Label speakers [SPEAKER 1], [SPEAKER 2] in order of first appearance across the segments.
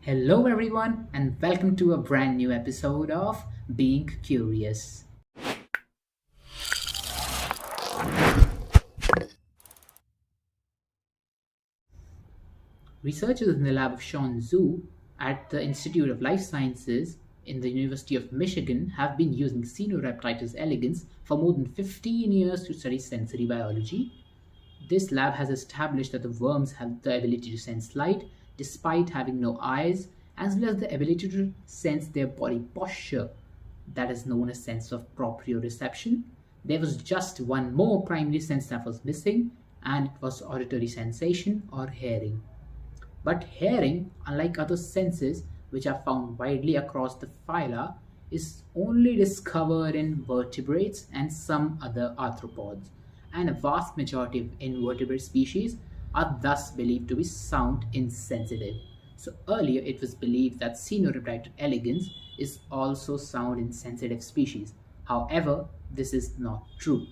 [SPEAKER 1] Hello, everyone, and welcome to a brand new episode of Being Curious. Researchers in the lab of Sean Zhu at the Institute of Life Sciences in the University of Michigan have been using Caenorhabditis elegans for more than 15 years to study sensory biology. This lab has established that the worms have the ability to sense light despite having no eyes, as well as the ability to sense their body posture, that is known as sense of proprioception. There was just one more primary sense that was missing, and it was auditory sensation or hearing. But hearing, unlike other senses which are found widely across the phyla, is only discovered in vertebrates and some other arthropods, and a vast majority of invertebrate species are thus believed to be sound insensitive. So earlier it was believed that Caenorhabditis elegans is also sound insensitive species. However, this is not true.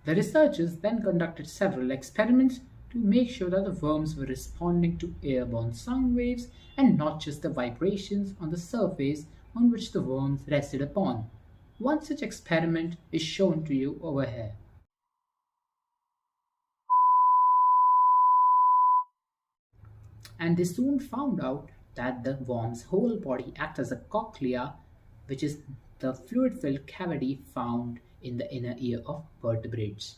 [SPEAKER 1] The researchers then conducted several experiments to make sure that the worms were responding to airborne sound waves and not just the vibrations on the surface on which the worms rested upon. One such experiment is shown to you over here. And they soon found out that the worm's whole body acts as a cochlea, which is the fluid-filled cavity found in the inner ear of vertebrates.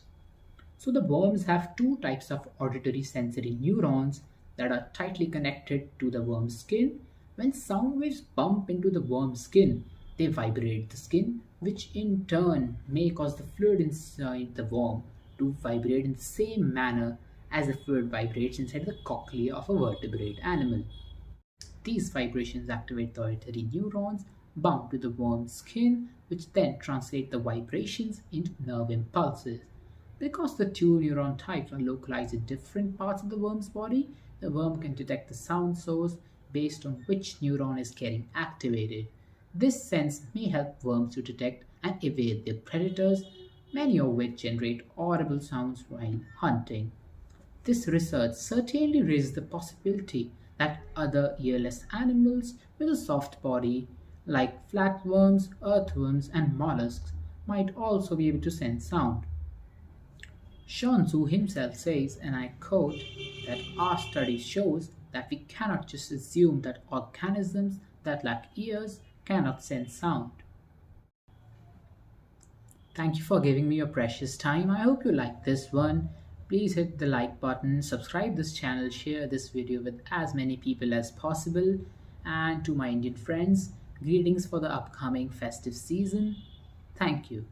[SPEAKER 1] So the worms have two types of auditory sensory neurons that are tightly connected to the worm's skin. When sound waves bump into the worm's skin, they vibrate the skin, which in turn may cause the fluid inside the worm to vibrate in the same manner as the fluid vibrates inside the cochlea of a vertebrate animal. These vibrations activate the auditory neurons bound to the worm's skin, which then translate the vibrations into nerve impulses. Because the two neuron types are localized in different parts of the worm's body, the worm can detect the sound source based on which neuron is getting activated. This sense may help worms to detect and evade their predators, many of which generate audible sounds while hunting. This research certainly raises the possibility that other earless animals with a soft body, like flatworms, earthworms, and mollusks, might also be able to sense sound. Shanzu himself says, and I quote, that our study shows that we cannot just assume that organisms that lack ears cannot sense sound. Thank you for giving me your precious time. I hope you liked this one. Please hit the like button, subscribe this channel, share this video with as many people as possible. And to my Indian friends, greetings for the upcoming festive season. Thank you.